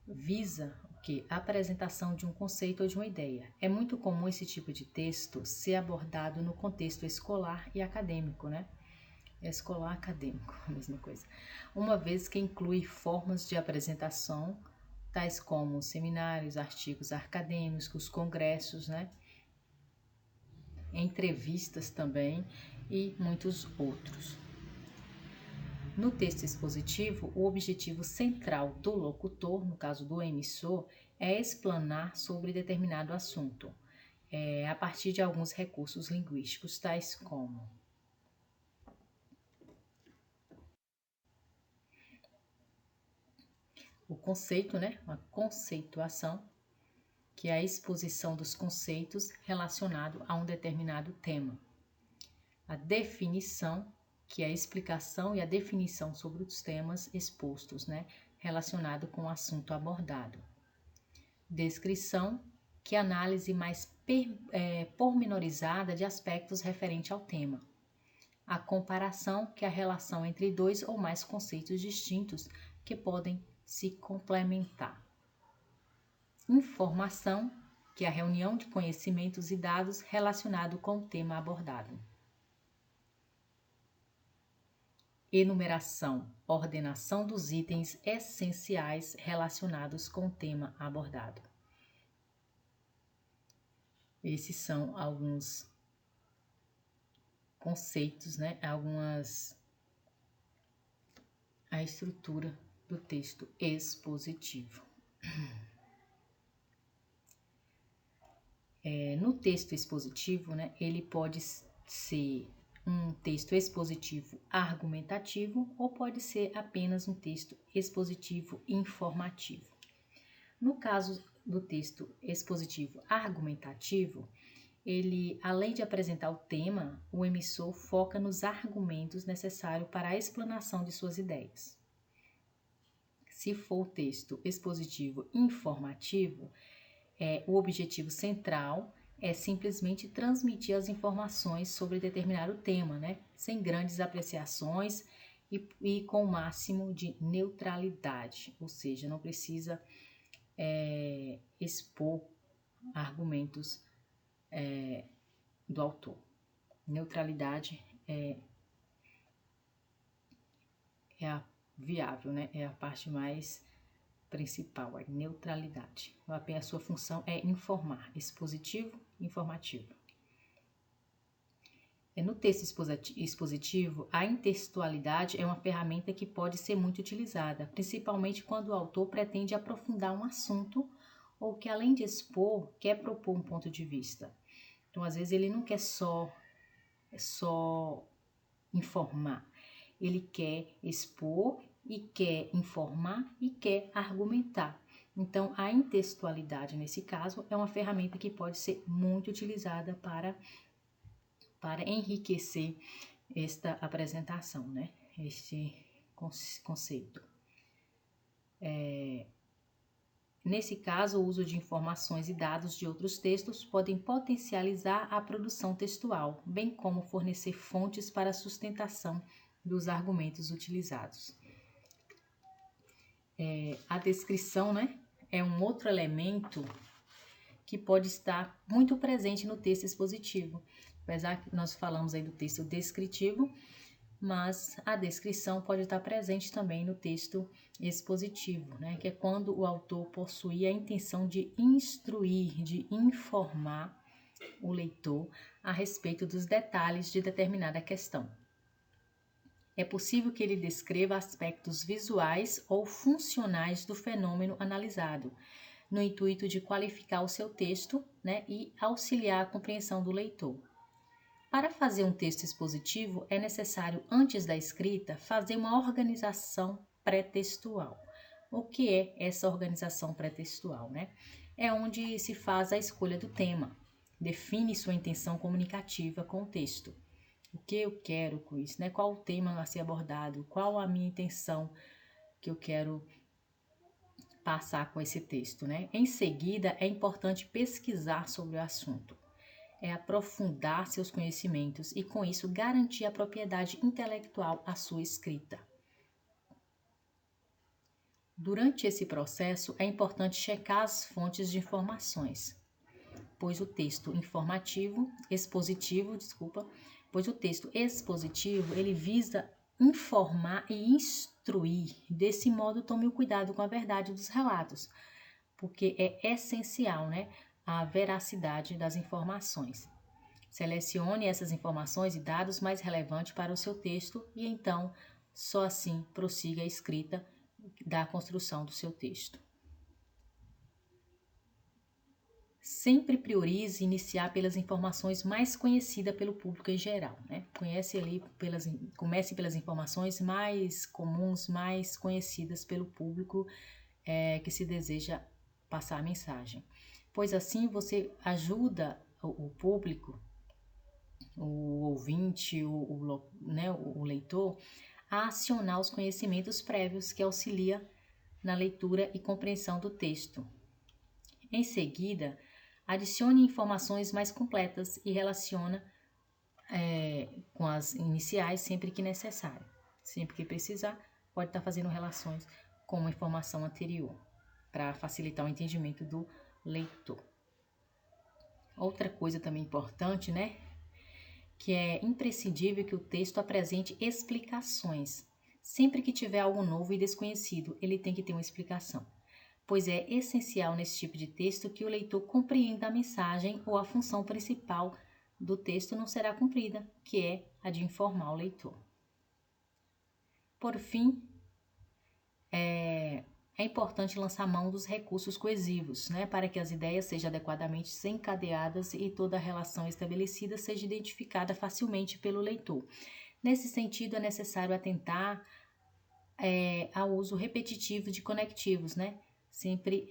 visa o quê? A apresentação de um conceito ou de uma ideia. É muito comum esse tipo de texto ser abordado no contexto escolar e acadêmico, né? Escolar acadêmico, a mesma coisa. Uma vez que inclui formas de apresentação, tais como seminários, artigos acadêmicos, congressos, né? Entrevistas também e muitos outros. No texto expositivo, o objetivo central do locutor, no caso do emissor, é explanar sobre determinado assunto, a partir de alguns recursos linguísticos, tais como o conceito, né? Uma conceituação, que é a exposição dos conceitos relacionados a um determinado tema. A definição, que é a explicação e a definição sobre os temas expostos, né? Relacionado com o assunto abordado. Descrição, que é a análise mais pormenorizada de aspectos referentes ao tema. A comparação, que é a relação entre dois ou mais conceitos distintos que podem se complementar. Informação, que é a reunião de conhecimentos e dados relacionado com o tema abordado. Enumeração, ordenação dos itens essenciais relacionados com o tema abordado. Esses são alguns conceitos, né? A estrutura do texto expositivo. No texto expositivo, né, ele pode ser um texto expositivo argumentativo ou pode ser apenas um texto expositivo informativo. No caso do texto expositivo argumentativo, ele, além de apresentar o tema, o emissor foca nos argumentos necessários para a explanação de suas ideias. Se for o texto expositivo informativo, o objetivo central é simplesmente transmitir as informações sobre determinado tema, né? Sem grandes apreciações e com o máximo de neutralidade, ou seja, não precisa expor argumentos do autor. Neutralidade é a viável, né? É a parte mais principal, a neutralidade. A sua função é informar, expositivo, informativo. No texto expositivo, a intertextualidade é uma ferramenta que pode ser muito utilizada, principalmente quando o autor pretende aprofundar um assunto ou que, além de expor, quer propor um ponto de vista. Então, às vezes, ele não quer só informar, ele quer expor e quer informar e quer argumentar. Então, a intertextualidade, nesse caso, é uma ferramenta que pode ser muito utilizada para enriquecer esta apresentação, né? Este conceito. Nesse caso, o uso de informações e dados de outros textos podem potencializar a produção textual, bem como fornecer fontes para a sustentação dos argumentos utilizados. A descrição, né, é um outro elemento que pode estar muito presente no texto expositivo. Apesar que nós falamos aí do texto descritivo, mas a descrição pode estar presente também no texto expositivo, né, que é quando o autor possui a intenção de instruir, de informar o leitor a respeito dos detalhes de determinada questão. É possível que ele descreva aspectos visuais ou funcionais do fenômeno analisado, no intuito de qualificar o seu texto, né, e auxiliar a compreensão do leitor. Para fazer um texto expositivo, é necessário, antes da escrita, fazer uma organização pré-textual. O que é essa organização pré-textual, né? É onde se faz a escolha do tema, define sua intenção comunicativa com o texto. O que eu quero com isso, né? Qual o tema a ser abordado, qual a minha intenção que eu quero passar com esse texto, né? Em seguida, é importante pesquisar sobre o assunto, é aprofundar seus conhecimentos e, com isso, garantir a propriedade intelectual à sua escrita. Durante esse processo, é importante checar as fontes de informações, pois o texto expositivo, ele visa informar e instruir. Desse modo, tome o cuidado com a verdade dos relatos, porque é essencial, né, a veracidade das informações. Selecione essas informações e dados mais relevantes para o seu texto e então, só assim, prossiga a escrita da construção do seu texto. Sempre priorize iniciar pelas informações mais conhecidas pelo público em geral, né? Comece pelas informações mais comuns, mais conhecidas pelo público que se deseja passar a mensagem. Pois assim você ajuda o público, o ouvinte, o leitor, a acionar os conhecimentos prévios que auxilia na leitura e compreensão do texto. Em seguida, adicione informações mais completas e relaciona com as iniciais sempre que necessário. Sempre que precisar, pode estar fazendo relações com uma informação anterior, para facilitar o entendimento do leitor. Outra coisa também importante, né? Que é imprescindível que o texto apresente explicações. Sempre que tiver algo novo e desconhecido, ele tem que ter uma explicação, pois é essencial nesse tipo de texto que o leitor compreenda a mensagem ou a função principal do texto não será cumprida, que é a de informar o leitor. Por fim, é importante lançar mão dos recursos coesivos, né, para que as ideias sejam adequadamente encadeadas e toda a relação estabelecida seja identificada facilmente pelo leitor. Nesse sentido, é necessário atentar ao uso repetitivo de conectivos, né? Sempre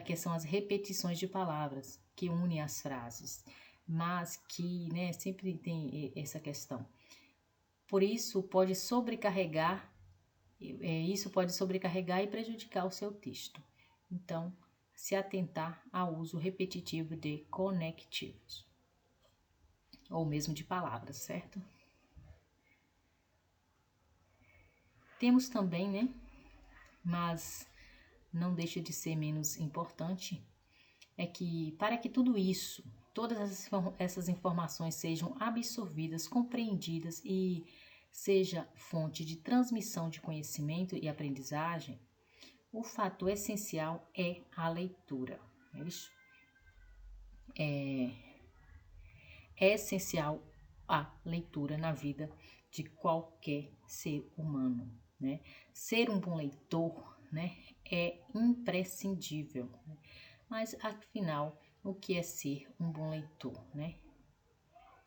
que são as repetições de palavras que unem as frases, mas que, né, sempre tem essa questão. Por isso, pode sobrecarregar e prejudicar o seu texto. Então, se atentar ao uso repetitivo de conectivos, ou mesmo de palavras, certo? Temos também, né, mas não deixa de ser menos importante, é que para que tudo isso, todas essas informações sejam absorvidas, compreendidas e seja fonte de transmissão de conhecimento e aprendizagem, o fator essencial é a leitura. É essencial a leitura na vida de qualquer ser humano, né? Ser um bom leitor, né, é imprescindível. Né? Mas, afinal, o que é ser um bom leitor, né?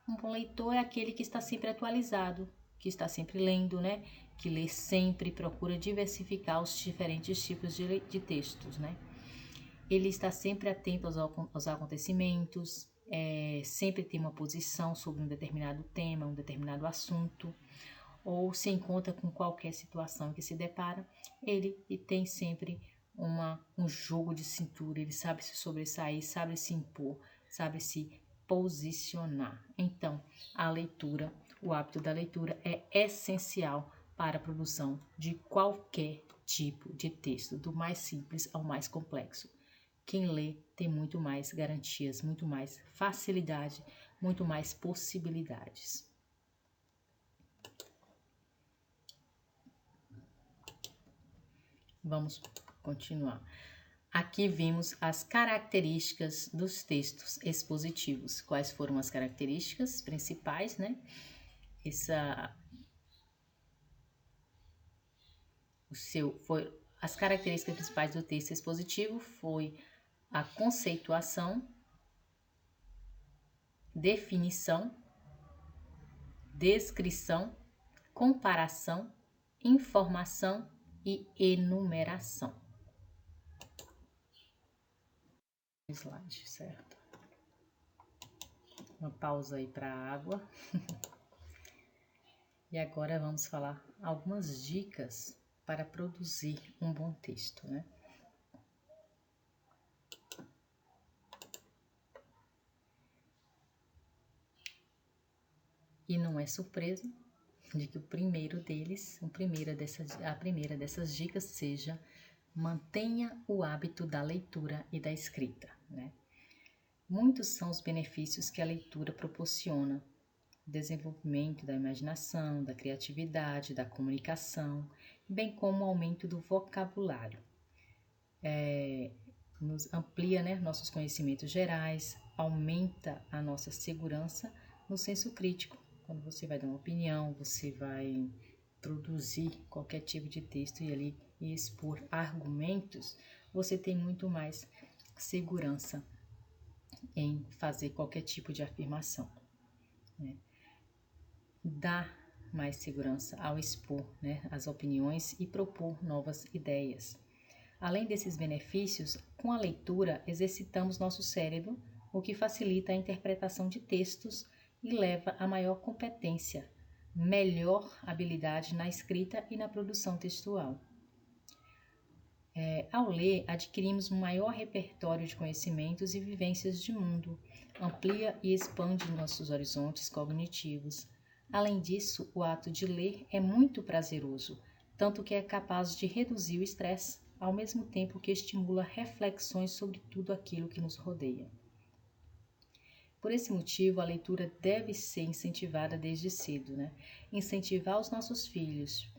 Um bom leitor é aquele que está sempre atualizado, que está sempre lendo, né? Que lê sempre, procura diversificar os diferentes tipos de textos, né? Ele está sempre atento aos acontecimentos, sempre tem uma posição sobre um determinado tema, um determinado assunto, ou se encontra com qualquer situação que se depara, ele tem sempre um jogo de cintura, ele sabe se sobressair, sabe se impor, sabe se posicionar. Então, o hábito da leitura é essencial para a produção de qualquer tipo de texto, do mais simples ao mais complexo. Quem lê tem muito mais garantias, muito mais facilidade, muito mais possibilidades. Vamos continuar. Aqui vimos as características dos textos expositivos. Quais foram as características principais, né? As características principais do texto expositivo foi a conceituação, definição, descrição, comparação, informação e enumeração. Slide, certo? Uma pausa aí para a água. E agora vamos falar algumas dicas para produzir um bom texto, né? E não é surpresa de que a primeira dessas dicas seja: mantenha o hábito da leitura e da escrita, né? Muitos são os benefícios que a leitura proporciona: desenvolvimento da imaginação, da criatividade, da comunicação, bem como o aumento do vocabulário. Nos amplia, né, nossos conhecimentos gerais, aumenta a nossa segurança no senso crítico. Quando você vai dar uma opinião, você vai produzir qualquer tipo de texto e expor argumentos, você tem muito mais segurança em fazer qualquer tipo de afirmação, né? Dá mais segurança ao expor, né, as opiniões e propor novas ideias. Além desses benefícios, com a leitura exercitamos nosso cérebro, o que facilita a interpretação de textos e leva a maior competência, melhor habilidade na escrita e na produção textual. Ao ler, adquirimos um maior repertório de conhecimentos e vivências de mundo, amplia e expande nossos horizontes cognitivos. Além disso, o ato de ler é muito prazeroso, tanto que é capaz de reduzir o estresse, ao mesmo tempo que estimula reflexões sobre tudo aquilo que nos rodeia. Por esse motivo, a leitura deve ser incentivada desde cedo, né? Incentivar os nossos filhos,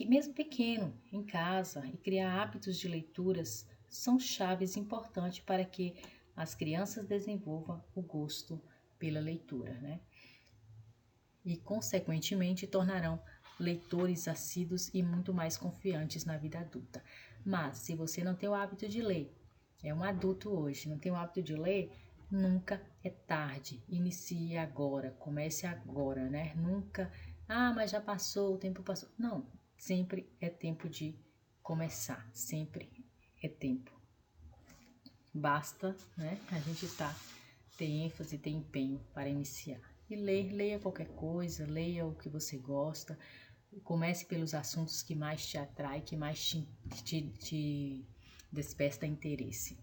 mesmo pequeno, em casa, e criar hábitos de leituras são chaves importantes para que as crianças desenvolvam o gosto pela leitura, né? E, consequentemente, tornarão leitores assíduos e muito mais confiantes na vida adulta. Mas, se você não tem o hábito de ler, é um adulto hoje, não tem o hábito de ler, nunca é tarde. Inicie agora, comece agora, né? Nunca, mas já passou, o tempo passou. Não, sempre é tempo de começar, sempre é tempo. Basta, né, a gente ter ênfase, ter empenho para iniciar. E leia qualquer coisa, leia o que você gosta, comece pelos assuntos que mais te atraem, que mais te desperta interesse.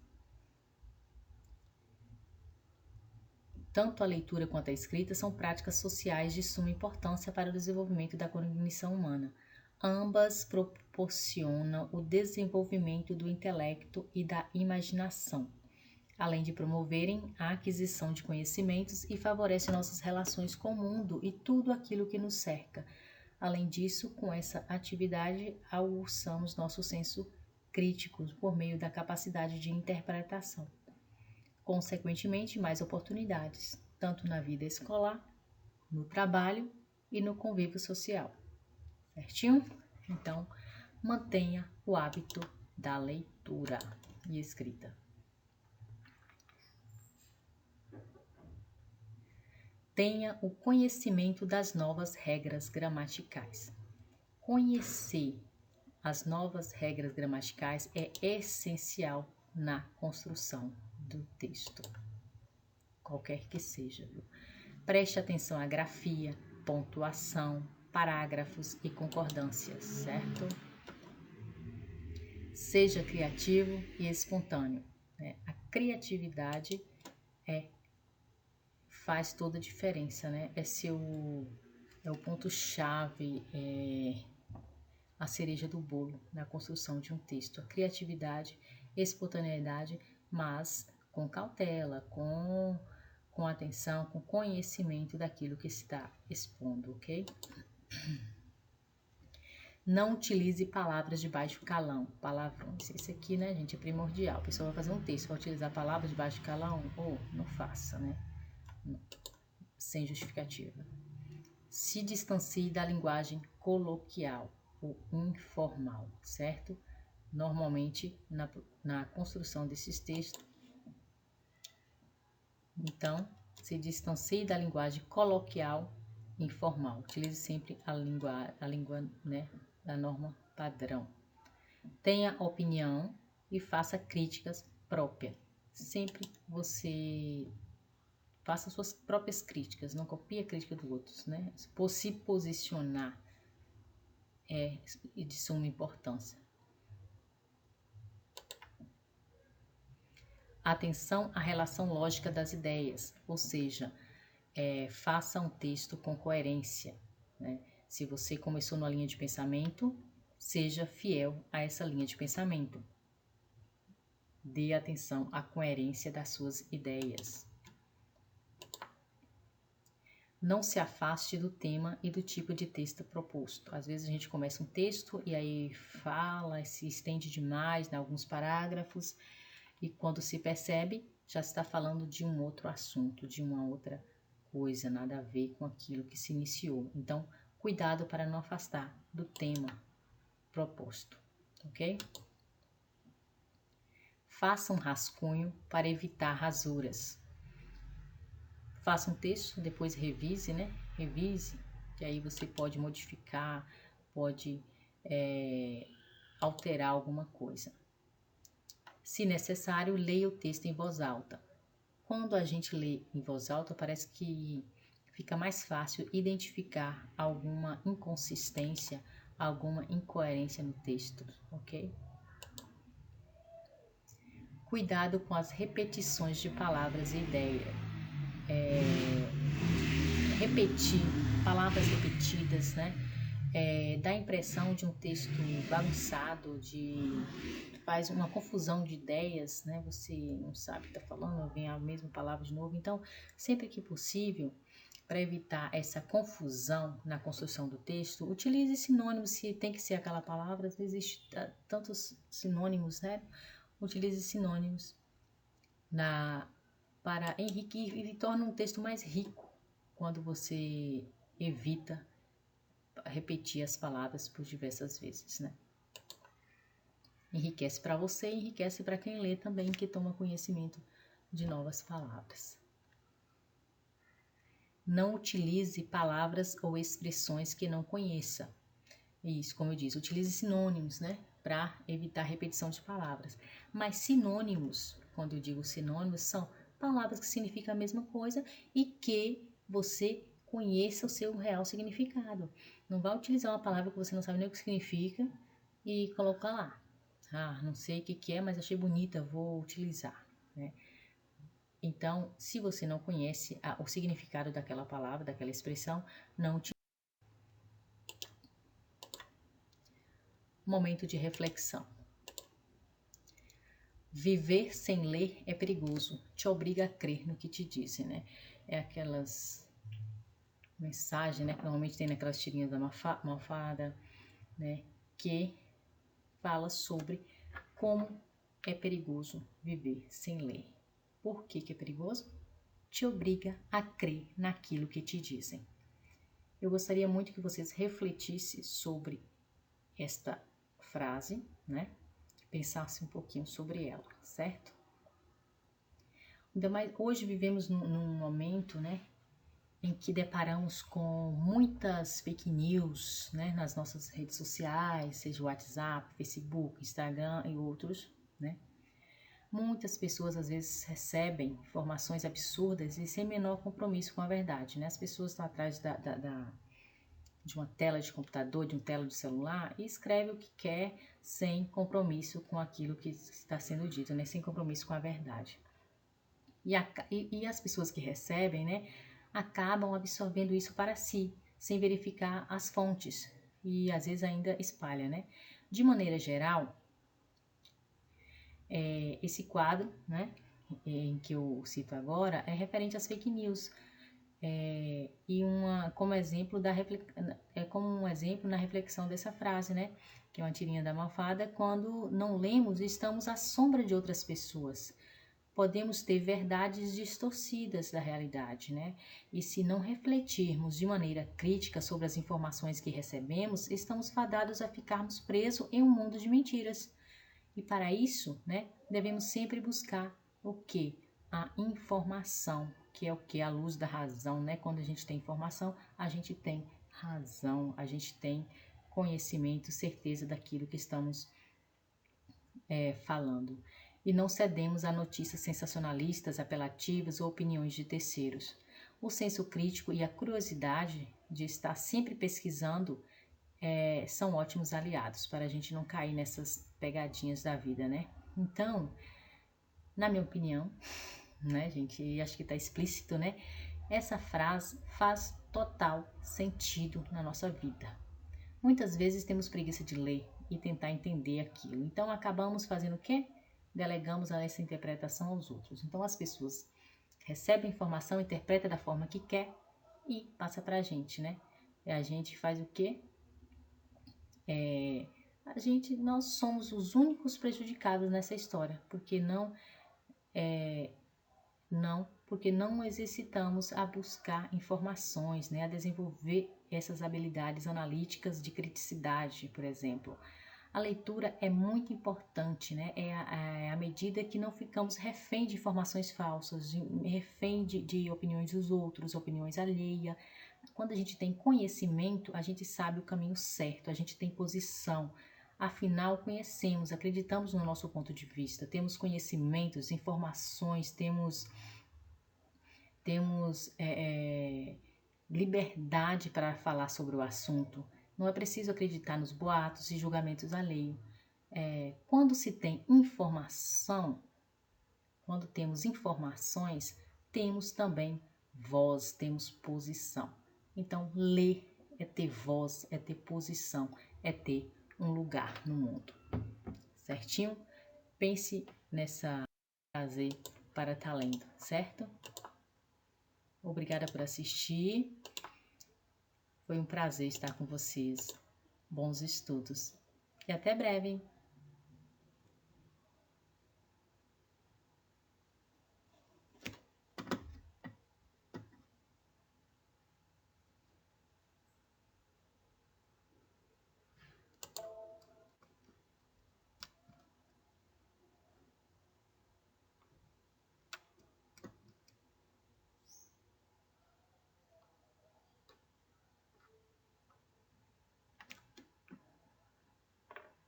Tanto a leitura quanto a escrita são práticas sociais de suma importância para o desenvolvimento da cognição humana. Ambas proporcionam o desenvolvimento do intelecto e da imaginação, além de promoverem a aquisição de conhecimentos e favorecem nossas relações com o mundo e tudo aquilo que nos cerca. Além disso, com essa atividade, aguçamos nosso senso crítico por meio da capacidade de interpretação. Consequentemente, mais oportunidades, tanto na vida escolar, no trabalho e no convívio social. Certinho? Então, mantenha o hábito da leitura e escrita. Tenha o conhecimento das novas regras gramaticais. Conhecer as novas regras gramaticais é essencial na construção do texto, qualquer que seja. Preste atenção à grafia, pontuação, parágrafos e concordâncias, certo? Seja criativo e espontâneo, né? A criatividade faz toda a diferença, né? É o ponto-chave, a cereja do bolo na construção de um texto. A criatividade, espontaneidade, mas com cautela, com atenção, com conhecimento daquilo que está expondo, ok? Não utilize palavras de baixo calão, palavrões. Esse aqui, né, gente, é primordial. A pessoa vai fazer um texto, vai utilizar palavras de baixo calão, não faça, né? Sem justificativa. Se distancie da linguagem coloquial ou informal, certo? Normalmente, na construção desses textos, então, se distancie da linguagem coloquial informal. Utilize sempre a língua, né, da norma padrão. Tenha opinião e faça críticas próprias. Sempre você faça suas próprias críticas, não copie a crítica dos outros, né? Por se posicionar é de suma importância. Atenção à relação lógica das ideias, ou seja, faça um texto com coerência, né? Se você começou numa linha de pensamento, seja fiel a essa linha de pensamento. Dê atenção à coerência das suas ideias. Não se afaste do tema e do tipo de texto proposto. Às vezes a gente começa um texto e aí fala, se estende demais em alguns parágrafos, e quando se percebe, já está falando de um outro assunto, de uma outra coisa, nada a ver com aquilo que se iniciou. Então, cuidado para não afastar do tema proposto, ok? Faça um rascunho para evitar rasuras. Faça um texto, depois revise, né? Revise, que aí você pode modificar, pode alterar alguma coisa. Se necessário, leia o texto em voz alta. Quando a gente lê em voz alta, parece que fica mais fácil identificar alguma inconsistência, alguma incoerência no texto, ok? Cuidado com as repetições de palavras e ideias. Repetir, palavras repetidas, né? Dá a impressão de um texto bagunçado, faz uma confusão de ideias, né? Você não sabe o que está falando, vem a mesma palavra de novo. Então, sempre que possível, para evitar essa confusão na construção do texto, utilize sinônimos, se tem que ser aquela palavra, existem tantos sinônimos, né? Utilize sinônimos para enriquecer e torna um texto mais rico quando você evita repetir as palavras por diversas vezes, né? Enriquece para você e enriquece para quem lê também, que toma conhecimento de novas palavras. Não utilize palavras ou expressões que não conheça. Isso, como eu disse, utilize sinônimos, né? Para evitar repetição de palavras. Mas sinônimos, quando eu digo sinônimos, são palavras que significam a mesma coisa e que você conheça o seu real significado. Não vai utilizar uma palavra que você não sabe nem o que significa e colocar lá. Ah, não sei o que é, mas achei bonita, vou utilizar, né? Então, se você não conhece o significado daquela palavra, daquela expressão, não utilize. Momento de reflexão. Viver sem ler é perigoso, te obriga a crer no que te dizem, né? É aquelas mensagens, né, que normalmente tem naquelas tirinhas da Malfada, né, que fala sobre como é perigoso viver sem ler. Por que é perigoso? Te obriga a crer naquilo que te dizem. Eu gostaria muito que vocês refletissem sobre esta frase, né? Pensassem um pouquinho sobre ela, certo? Ainda mais hoje vivemos num momento, né, em que deparamos com muitas fake news, né, nas nossas redes sociais, seja WhatsApp, Facebook, Instagram e outros, né? Muitas pessoas às vezes recebem informações absurdas e sem menor compromisso com a verdade, né? As pessoas estão atrás de uma tela de computador, de uma tela de celular e escrevem o que quer sem compromisso com aquilo que está sendo dito, né? Sem compromisso com a verdade. E as pessoas que recebem, né, acabam absorvendo isso para si, sem verificar as fontes e às vezes ainda espalha, né? De maneira geral, esse quadro, né, em que eu cito agora, é referente às fake news. Como exemplo como um exemplo na reflexão dessa frase, né, que é uma tirinha da Malfada: quando não lemos, estamos à sombra de outras pessoas. Podemos ter verdades distorcidas da realidade, né? E se não refletirmos de maneira crítica sobre as informações que recebemos, estamos fadados a ficarmos presos em um mundo de mentiras. E para isso, né, devemos sempre buscar o quê? A informação, que é o que? A luz da razão, né? Quando a gente tem informação, a gente tem razão, a gente tem conhecimento, certeza daquilo que estamos falando. E não cedemos a notícias sensacionalistas, apelativas ou opiniões de terceiros. O senso crítico e a curiosidade de estar sempre pesquisando são ótimos aliados para a gente não cair nessas pegadinhas da vida, né? Então, na minha opinião, né, gente, acho que está explícito, né? Essa frase faz total sentido na nossa vida. Muitas vezes temos preguiça de ler e tentar entender aquilo. Então, acabamos fazendo o quê? Delegamos essa interpretação aos outros. Então, as pessoas recebem a informação, interpreta da forma que quer e passa pra gente, né? E a gente faz o quê? Nós somos os únicos prejudicados nessa história, porque porque não exercitamos a buscar informações, né, a desenvolver essas habilidades analíticas de criticidade, por exemplo. A leitura é muito importante, né? À medida que não ficamos refém de informações falsas, refém de opiniões dos outros, opiniões alheias. Quando a gente tem conhecimento, a gente sabe o caminho certo, a gente tem posição. Afinal, conhecemos, acreditamos no nosso ponto de vista, temos conhecimentos, informações, temos liberdade para falar sobre o assunto. Não é preciso acreditar nos boatos e julgamentos alheios. Quando se tem informação, quando temos informações, temos também voz, temos posição. Então, ler é ter voz, é ter posição, é ter um lugar no mundo. Certinho? Pense nessa frase para estar lendo, certo? Obrigada por assistir. Foi um prazer estar com vocês. Bons estudos. E até breve.